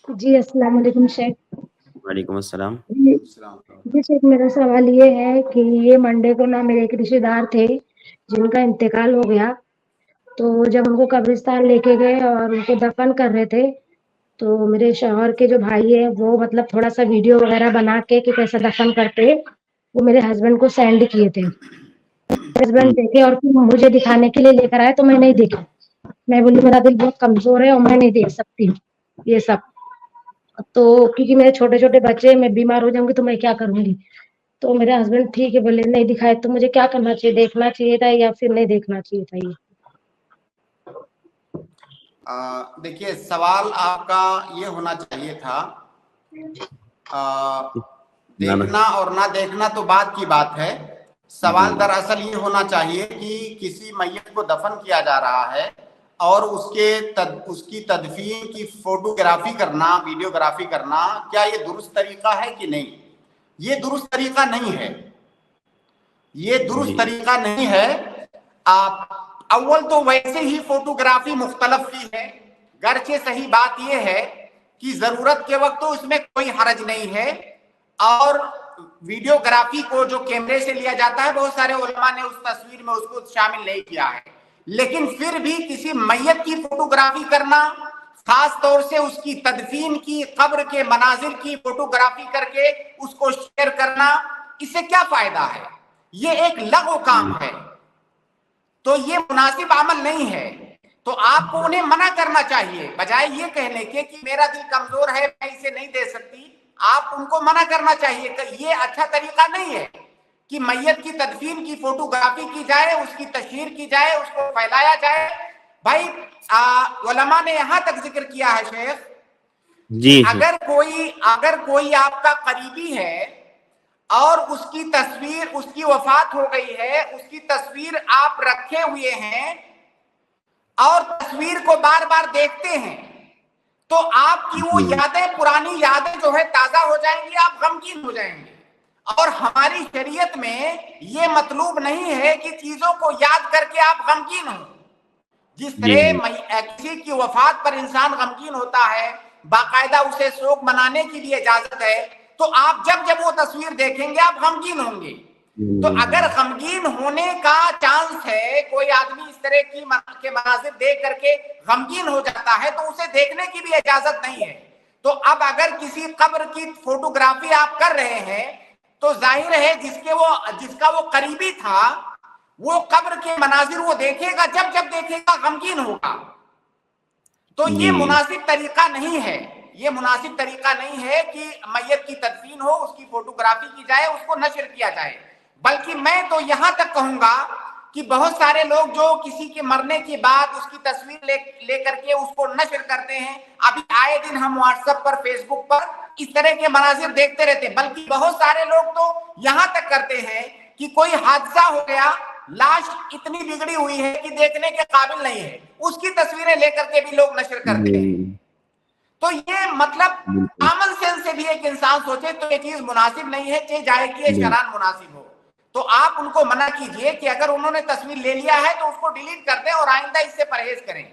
جی السلام علیکم شیخ. وعلیکم السلام. جی شیخ, میرا سوال یہ ہے کہ یہ منڈے کو نا میرے ایک رشتے دار تھے جن کا انتقال ہو گیا. تو جب ان کو قبرستان لے کے گئے اور ان کو دفن کر رہے تھے تو میرے شوہر کے جو بھائی ہے وہ مطلب تھوڑا سا ویڈیو وغیرہ بنا کے کہ کیسا دفن کرتے وہ میرے ہسبینڈ کو سینڈ کیے تھے. ہسبینڈ دیکھے اور پھر مجھے دکھانے کے لیے لے کر آئے تو میں نہیں دیکھا. میں بولی میرا دل بہت کمزور ہے اور میں نہیں دیکھ سکتی یہ سب. تو کیونکہ میرے چھوٹے چھوٹے بچے, میں بیمار ہو جاؤں گی تو میں کیا کروں گی. تو میرے ہسبینڈ ٹھیک ہے بولے نہیں دکھائے تو مجھے کیا کرنا چاہیے, دیکھنا چاہیے تھا یا پھر نہیں دیکھنا چاہیے تھا. یہ دیکھیے سوال آپ کا یہ ہونا چاہیے تھا, دیکھنا اور نہ دیکھنا تو بات کی بات ہے. سوال دراصل یہ ہونا چاہیے کہ کسی میت کو دفن کیا جا رہا ہے اور اس کی تدفین کی فوٹوگرافی کرنا, ویڈیوگرافی کرنا, کیا یہ درست طریقہ ہے کہ نہیں؟ یہ درست طریقہ نہیں ہے. یہ درست طریقہ نہیں ہے. اول تو ویسے ہی فوٹوگرافی مختلف کی ہے, گرچہ صحیح بات یہ ہے کہ ضرورت کے وقت تو اس میں کوئی حرج نہیں ہے. اور ویڈیوگرافی کو جو کیمرے سے لیا جاتا ہے, بہت سارے علماء نے اس تصویر میں اس کو شامل نہیں کیا ہے. لیکن پھر بھی کسی میت کی فوٹوگرافی کرنا, خاص طور سے اس کی تدفین کی, قبر کے مناظر کی فوٹوگرافی کر کے اس کو شیئر کرنا, اس سے کیا فائدہ ہے؟ یہ ایک لغو کام ہے, تو یہ مناسب عمل نہیں ہے. تو آپ کو انہیں منع کرنا چاہیے, بجائے یہ کہنے کے کہ میرا دل کمزور ہے میں اسے نہیں دے سکتی. آپ ان کو منع کرنا چاہیے کہ یہ اچھا طریقہ نہیں ہے کہ میت کی تدفین کی فوٹوگرافی کی جائے, اس کی تشہیر کی جائے, اس کو پھیلایا جائے. بھائی علماء نے یہاں تک ذکر کیا ہے شیخ کہ اگر کوئی آپ کا قریبی ہے اور اس کی تصویر, اس کی وفات ہو گئی ہے, اس کی تصویر آپ رکھے ہوئے ہیں اور تصویر کو بار بار دیکھتے ہیں, تو آپ کی وہ یادیں, پرانی یادیں جو ہے تازہ ہو جائیں گی, آپ غمگین ہو جائیں گے. اور ہماری شریعت میں یہ مطلوب نہیں ہے کہ چیزوں کو یاد کر کے آپ غمگین ہوں. جس طرح کسی کی وفات پر انسان غمگین ہوتا ہے, باقاعدہ اسے شوق منانے کی بھی اجازت ہے, تو آپ جب وہ تصویر دیکھیں گے آپ غمگین ہوں گے. تو اگر غمگین ہونے کا چانس ہے, کوئی آدمی اس طرح کے مناظر دیکھ کر کے غمگین ہو جاتا ہے, تو اسے دیکھنے کی بھی اجازت نہیں ہے. تو اب اگر کسی قبر کی فوٹوگرافی آپ کر رہے ہیں تو ظاہر ہے جس کا وہ قریبی تھا وہ قبر کے مناظر وہ دیکھے گا, جب دیکھے گا غمگین ہوگا. تو یہ مناسب طریقہ نہیں ہے. یہ مناسب طریقہ نہیں ہے کہ میت کی تدفین ہو, اس کی فوٹوگرافی کی جائے, اس کو نشر کیا جائے. بلکہ میں تو یہاں تک کہوں گا کہ بہت سارے لوگ جو کسی کے مرنے کے بعد اس کی تصویر لے کر کے اس کو نشر کرتے ہیں, ابھی آئے دن ہم واٹس ایپ پر, فیس بک پر اس طرح کے مناظر دیکھتے رہتے ہیں. بلکہ بہت سارے لوگ تو یہاں تک کرتے ہیں کہ کوئی حادثہ ہو گیا, لاش اتنی بگڑی ہوئی ہے کہ دیکھنے کے قابل نہیں ہے, اس کی تصویریں لے کر کے بھی لوگ نشر کرتے ہیں. تو یہ مطلب کامن سینس سے بھی ایک انسان سوچے تو یہ چیز مناسب نہیں ہے, چاہے جائے کہ شران مناسب ہو. تو آپ ان کو منع کیجئے کہ اگر انہوں نے تصویر لے لیا ہے تو اس کو ڈیلیٹ کر دیں اور آئندہ اس سے پرہیز کریں.